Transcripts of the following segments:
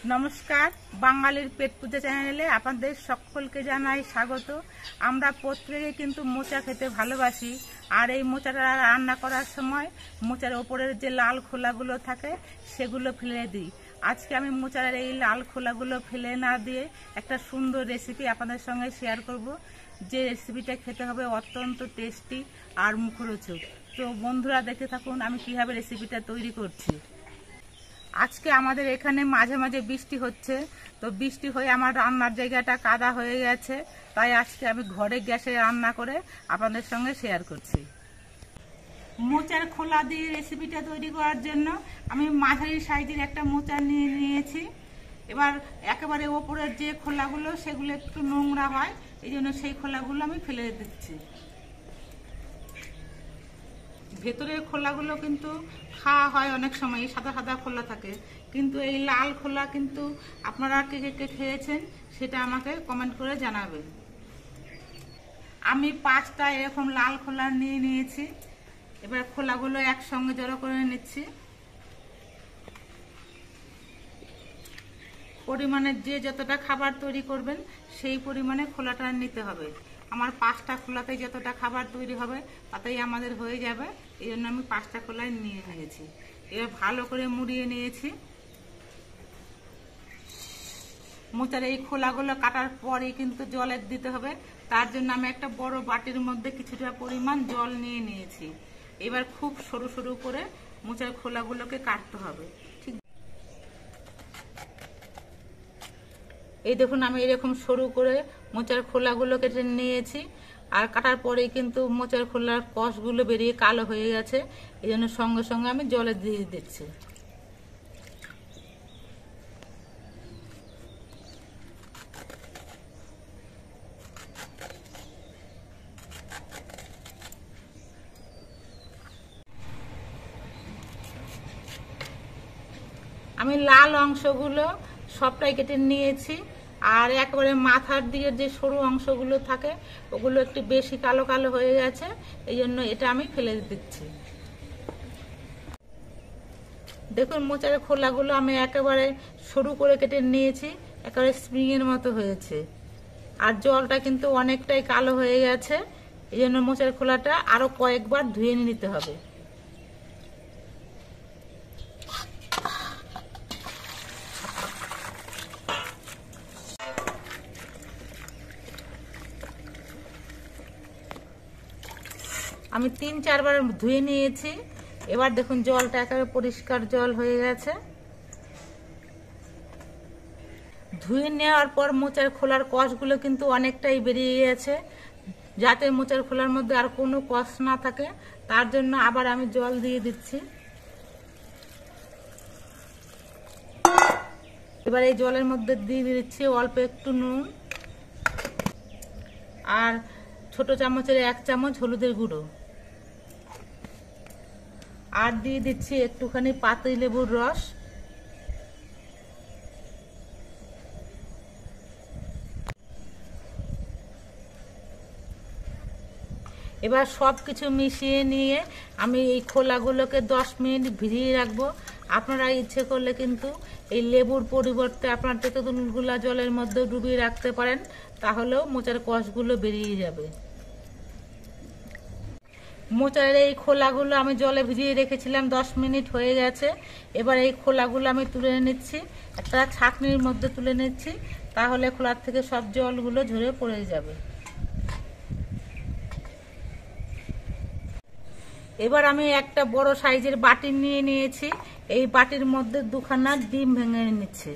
নমস্কার, বাঙালির পেট পূজা চ্যানেলে আপনাদের সকলকে জানাই স্বাগত। আমরা প্রত্যেকে কিন্তু মোচা খেতে ভালোবাসি, আর এই মোচাটা রান্না করার সময় মোচার ওপরের যে লাল খোলাগুলো থাকে সেগুলো ফেলে দিই। আজকে আমি মোচার এই লাল খোলাগুলো ফেলে না দিয়ে একটা সুন্দর রেসিপি আপনাদের সঙ্গে শেয়ার করব, যে রেসিপিটা খেতে হবে অত্যন্ত টেস্টি আর মুখরোচক। তো বন্ধুরা দেখতে থাকুন আমি কিভাবে রেসিপিটা তৈরি করছি। আজকে আমাদের এখানে মাঝে মাঝে বৃষ্টি হচ্ছে, তো বৃষ্টি হয়ে আমার রান্নার জায়গাটা কাদা হয়ে গেছে, তাই আজকে আমি ঘরে গ্যাসে রান্না করে আপনাদের সঙ্গে শেয়ার করছি। মোচার খোলা দিয়ে রেসিপিটা তৈরি করার জন্য আমি মাঝারি সাইজের একটা মোচা নিয়ে নিয়েছি। এবার একেবারে ওপরের যে খোলাগুলো সেগুলো একটু নোংরা হয়, এই জন্য সেই খোলাগুলো আমি ফেলে দিচ্ছি। ভেতরের খোলাগুলো কিন্তু খাওয়া হয় অনেক সময়, সাদা সাদা খোলা থাকে, কিন্তু এই লাল খোলা কিন্তু আপনারা কে কে খেয়েছেন সেটা আমাকে কমেন্ট করে জানাবেন। আমি 5টা এরকম লাল খোলা নিয়ে নিয়েছি। এবার খোলাগুলো একসঙ্গে জড়ো করে নিচ্ছি। পরিমাণে যে যতটা খাবার তৈরি করবেন সেই পরিমাণে খোলাটা নিতে হবে। আমার 5টা খোলাতে যতটা খাবার তৈরি হবে তাতেই আমাদের হয়ে যাবে, এই জন্য আমি 5টা খোলাই নিয়ে নিয়েছি। এবার ভালো করে মুড়িয়ে নিয়েছি। মোচার এই খোলাগুলো কাটার পরেই কিন্তু জলের দিতে হবে, তার জন্য আমি একটা বড় বাটির মধ্যে কিছুটা পরিমাণ জল নিয়ে নিয়েছি। এবার খুব সরু সরু করে মোচার খোলাগুলোকে কাটতে হবে। ঠিক এই দেখুন, আমি এরকম সরু করে মোচার খোলাগুলো কেটে নিয়েছি, আর কাটার পরেই কিন্তু মোচার খোলার কষগুলো বেরিয়ে কালো হয়ে গেছে, এই জন্য সঙ্গে সঙ্গে আমি জলে দিয়ে দিচ্ছি। আমি লাল অংশগুলো সবটাই কেটে নিয়েছি, আর একেবারে মাথার দিকে যে সরু অংশগুলো থাকে ওগুলো একটু বেশি কালো কালো হয়ে গেছে, এই জন্য এটা আমি ফেলে দিচ্ছি। দেখুন, মোচার খোলাগুলো আমি একেবারে সরু করে কেটে নিয়েছি, একেবারে স্প্রিংয়ের মতো হয়েছে, আর জলটা কিন্তু অনেকটাই কালো হয়ে গেছে, এই জন্য মোচার খোলাটা আরো কয়েকবার ধুয়ে নিতে হবে। আমি 3-4 বার ধুয়ে নিয়েছি। এবার দেখুন জলটা একেবারে পরিষ্কার জল হয়ে গেছে। ধুয়ে নেওয়ার পর মোচার খোলার কষগুলো কিন্তু অনেকটাই বেরিয়ে গেছে, যাতে মোচার খোলার মধ্যে আর কোনো কষ না থাকে তার জন্য আবার আমি জল দিয়ে দিচ্ছি। এবার এই জলের মধ্যে দিয়ে দিচ্ছি অল্প একটু নুন, আর ছোট চামচের 1 চামচ হলুদের গুঁড়ো, আর দিয়ে দিচ্ছি একটুখানি পাতি লেবুর রস। এবার সব কিছু মিশিয়ে নিয়ে আমি এই খোলাগুলোকে 10 মিনিট ভিজিয়ে রাখবো। আপনারা ইচ্ছে করলে কিন্তু এই লেবুর পরিবর্তে আপনার তেঁতুলগুলা জলের মধ্যে ডুবিয়ে রাখতে পারেন, তাহলেও মোচার কষগুলো বেরিয়ে যাবে। মোচার এই খোলাগুলো আমি জলে ভিজিয়ে রেখেছিলাম, 10 মিনিট হয়ে গেছে। এবার এই খোলাগুলো আমি তুলে নিচ্ছি, একটা ছাঁকনির মধ্যে তুলে নিচ্ছি, তাহলে খোলার থেকে সব জলগুলো ঝরে পড়ে যাবে। এবার আমি একটা বড় সাইজের বাটি নিয়ে নিয়েছি, এই বাটির মধ্যে 2খানা ডিম ভেঙে নিচ্ছি।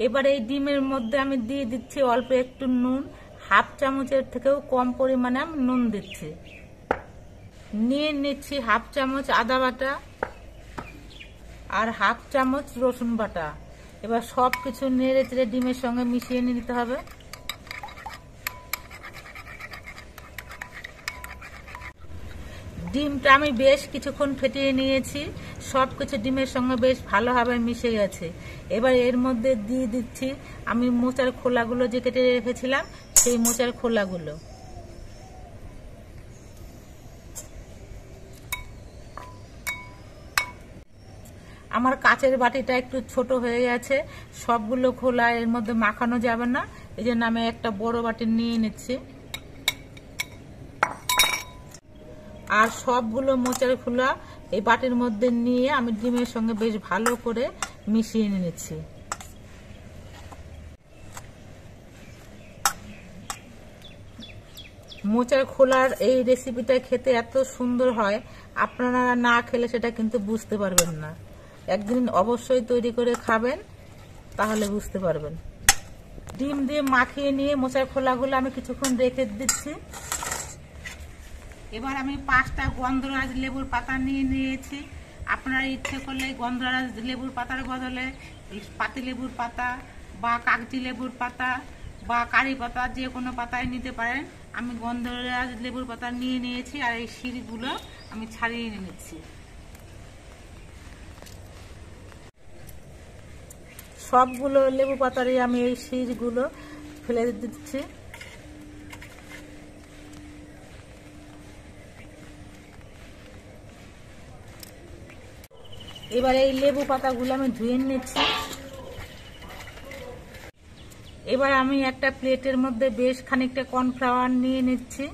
এবার এই ডিমের মধ্যে আমি দিয়ে দিচ্ছি অল্প একটু নুন, 1/2 চামচের থেকেও কম পরিমাণে আমি নুন দিচ্ছি। নিয়ে নিচ্ছি 1/2 চামচ আদা বাটা আর 1/2 চামচ রসুন বাটা। এবার সব কিছু নেড়ে চেড়ে ডিমের সঙ্গে মিশিয়ে নিতে হবে। ডিমটা আমি বেশ কিছুক্ষণ ফেটিয়ে নিয়েছি, সব কিছু ডিমের সঙ্গে বেশ ভালোভাবে মিশে গেছে। এবার এর মধ্যে দিয়ে দিচ্ছি আমি মোচার খোলাগুলো যে কেটে রেখেছিলাম, সেই মোচার খোলাগুলো। আমার কাচের বাটিটা একটু ছোট হয়ে গেছে, সবগুলো খোলা এর মধ্যে মাখানো যাবে না, এই জন্য আমি একটা বড় বাটি নিয়ে নিচ্ছি। আর সবগুলো মোচার খোলা এই বাটির মধ্যে নিয়ে আমি ডিমের সঙ্গে বেশ ভালো করে মিশিয়ে নিচ্ছি। মোচার খোলার এই রেসিপিটা খেতে এত সুন্দর হয়, আপনারা না খেলে সেটা কিন্তু বুঝতে পারবেন না। একদিন অবশ্যই তৈরি করে খাবেন, তাহলে বুঝতে পারবেন। ডিম দিয়ে মাখিয়ে নিয়ে মোচার খোলাগুলো আমি কিছুক্ষণ রেখে দিচ্ছি। এবার আমি 5টা গন্ধরাজ লেবুর পাতা নিয়ে নিয়েছি। আপনারা ইচ্ছে করলে গন্ধরাজ লেবুর পাতার বদলে পাতি লেবুর পাতা বা কাগজি লেবুর পাতা বা কারি পাতা যে কোনো পাতায় নিতে পারেন। আমি গন্ধরাজ লেবুর পাতা নিয়ে নিয়েছি, আর এই শিরগুলো আমি ছাড়িয়ে নিচ্ছি। সবগুলো লেবু পাতারই আমি এই শিরগুলো ফেলে দিচ্ছি। এবার এই লেবু পাতাগুলো আমি ধুয়ে নিচ্ছি। এবার আমি একটা প্লেটের মধ্যে বেশ খানিকটা কর্নফ্লাওয়ার নিয়ে নিচ্ছি।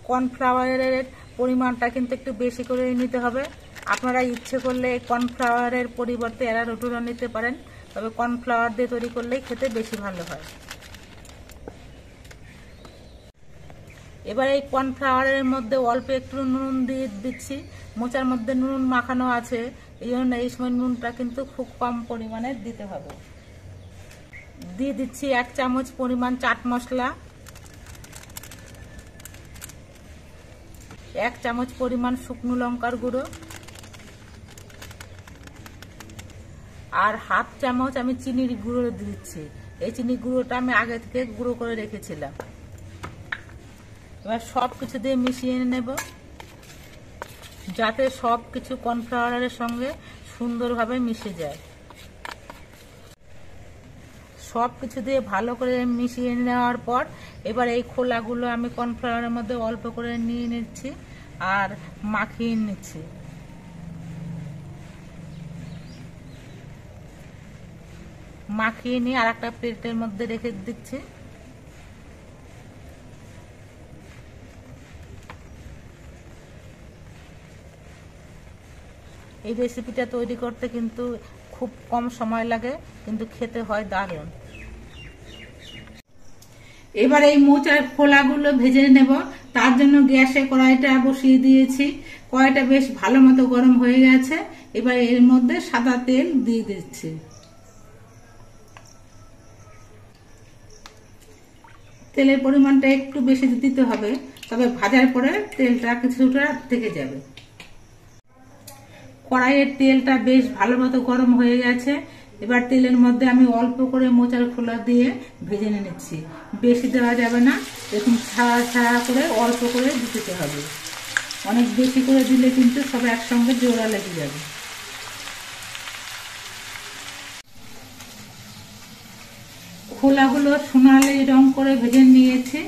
কর্নফ্লাওয়ারের পরিমাণটা কিন্তু একটু বেশি করে নিতে হবে। আপনারা ইচ্ছে করলে কর্নফ্লাওয়ারের পরিবর্তে অ্যারারুটও নিতে পারেন, তবে কর্নফ্লাওয়ার দিয়ে তৈরি করলেই খেতে বেশি ভালো হয়। এবার এই কর্নফ্লাওয়ারের মধ্যে অল্প একটু নুন দিয়ে দিচ্ছি। মোচার মধ্যে নুন মাখানো আছে, এই জন্য এই সময় নুনটা কিন্তু খুব কম পরিমাণে দিতে হবে। দিয়ে দিচ্ছি 1 চামচ পরিমাণ চাট মশলা, 1 চামচ পরিমাণ শুকনো লঙ্কার গুঁড়ো, আর হাফ চামচ আমি চিনির গুঁড়ো দিচ্ছি। এই চিনির গুঁড়োটা আমি আগে থেকে গুঁড়ো করে রেখেছিলাম। এবার সব কিছু দিয়ে মিশিয়ে নেব, যাতে সব কিছু কর্নফ্লাওয়ারের সঙ্গে সুন্দরভাবে মিশে যায়। সব কিছু দিয়ে ভালো করে মিশিয়ে নেওয়ার পর এবার এই খোলাগুলো আমি কর্নফ্লাওয়ারের মধ্যে অল্প করে নিয়ে নিচ্ছি আর মাখিয়ে নিচ্ছি। মাখিয়ে নিয়ে আর একটা প্লেটের মধ্যে রেখে দিচ্ছি। এই রেসিপিটা তৈরি করতে কিন্তু খুব কম সময় লাগে, কিন্তু খেতে হয় দারুণ। এবার এই মোচার খোলাগুলো ভেজে নেব। তার জন্য গ্যাসে কড়াইটা বসিয়ে দিয়েছি। কড়াইটা বেশ ভালো মতো গরম হয়ে গেছে। এবার এর মধ্যে সাদা তেল দিয়ে দিচ্ছি। তেলের পরিমাণটা একটু বেশি দিতে হবে, তবে ভাজার পরে তেলটা কিছুটা থেকে যাবে। কড়াইয়ের তেলটা বেশ ভালো মতো গরম হয়ে গেছে। এবার তেলের মধ্যে আমি অল্প করে মোচার খোলা দিয়ে ভেজে নিচ্ছি। বেশি দেওয়া যাবে না, এরকম ছাড়া ছাড়া করে অল্প করে দিতে হবে। অনেক বেশি করে দিলে কিন্তু সব একসঙ্গে জোড়া লেগে যাবে। খোলাগুলো সোনালি রং করে ভেজে নিয়েছি।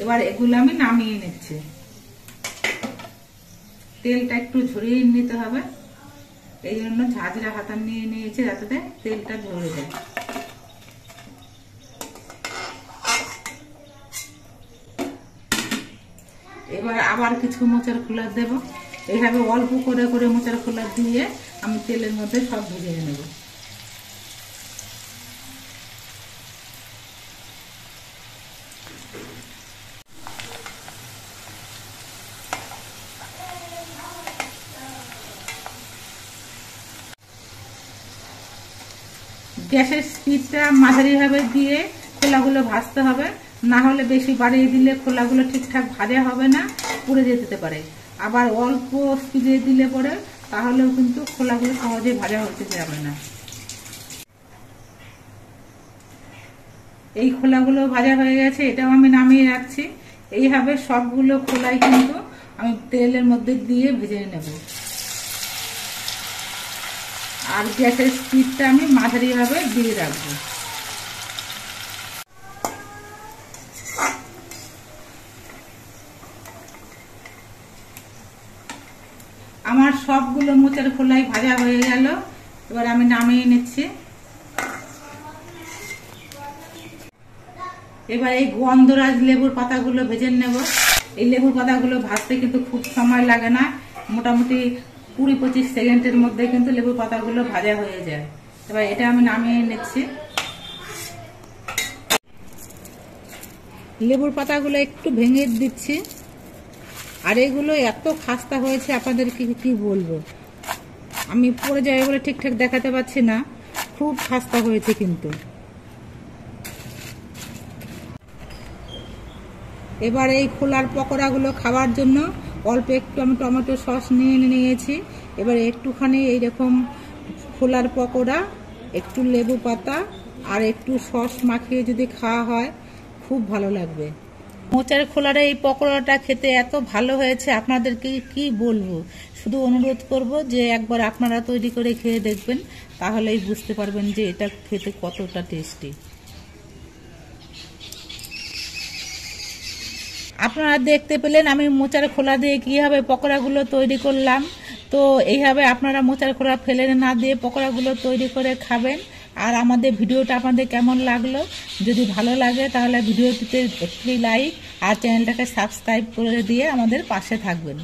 এবার এগুলো আমি নামিয়ে নিচ্ছি। তেলটা একটু ঝরিয়ে নিতে হবে, এই জন্য ঝাঁঝরা হাতা নিয়ে নিয়েছি, যাতে তেলটা ঝরে যায়। এবার আবার কিছু মোচার খোলা দেব। এইভাবে অল্প করে করে মোচার খোলা দিয়ে আমি তেলের মধ্যে সব ভেজে নেব। গ্যাসের স্পিডটা মাঝারি ভাবে দিয়ে খোলাগুলো ভাজতে হবে, না হলে বেশি বাড়িয়ে দিলে খোলাগুলো ঠিকঠাক ভাজা হবে না, পুড়ে যেতে পারে। আবার অল্প স্পিডে দিলে পরে তাহলেও কিন্তু খোলাগুলো সহজে ভাজা হতে যাবে না। এই খোলাগুলো ভাজা হয়ে গেছে, এটাও আমি নামিয়ে রাখছি। এইভাবে সবগুলো খোলাই কিন্তু আমি তেলের মধ্যে দিয়ে ভেজে নেব। আর গ্যাসের স্পিডটা আমি মাঝারি ভাবে দিয়ে রাখবো। আমার সবগুলো মোচার খোলাই ভাজা হয়ে গেল, এবার আমি নামিয়ে নিচ্ছি। এবার এই গন্ধরাজ লেবুর পাতাগুলো ভেজে নেব। এই লেবুর পাতাগুলো ভাজতে কিন্তু খুব সময় লাগে না, মোটামুটি 20-25 সেকেন্ডের মধ্যে কিন্তু লেবুর পাতাগুলো ভাজা হয়ে যায়। এবার এটা আমি নামিয়ে নিচ্ছি। লেবুর পাতাগুলো একটু ভেঙে দিচ্ছি। আর এগুলো এত খাস্তা হয়েছে আপনাদেরকে কি বলবো, আমি পড়ে যাই বলে ঠিকঠাক দেখাতে পাচ্ছি না, খুব খাস্তা হয়েছে। কিন্তু এবার এই খোলার পকোড়াগুলো খাওয়ার জন্য অল্প একটু আমি টমেটো সস নিয়ে নিয়েছি। এবার একটুখানি এইরকম খোলার পকোড়া, একটু লেবু পাতা আর একটু সস মাখিয়ে যদি খাওয়া হয় খুব ভালো লাগবে। মোচার খোলার এই পকোড়াটা খেতে এত ভালো হয়েছে, আপনাদেরকে কি বলবো। শুধু অনুরোধ করব যে একবার আপনারা তৈরি করে খেয়ে দেখবেন, তাহলেই বুঝতে পারবেন যে এটা খেতে কতটা টেস্টি। আপনারা দেখতে পেলেন আমি মোচার খোলা দিয়ে কীভাবে পকোড়াগুলো তৈরি করলাম। তো এইভাবে আপনারা মোচার খোলা ফেলে না দিয়ে পকোড়াগুলো তৈরি করে খাবেন। আর আমাদের ভিডিওটা আপনাদের কেমন লাগলো, যদি ভালো লাগে তাহলে ভিডিওটিতে একটি লাইক আর চ্যানেলটাকে সাবস্ক্রাইব করে দিয়ে আমাদের পাশে থাকবেন।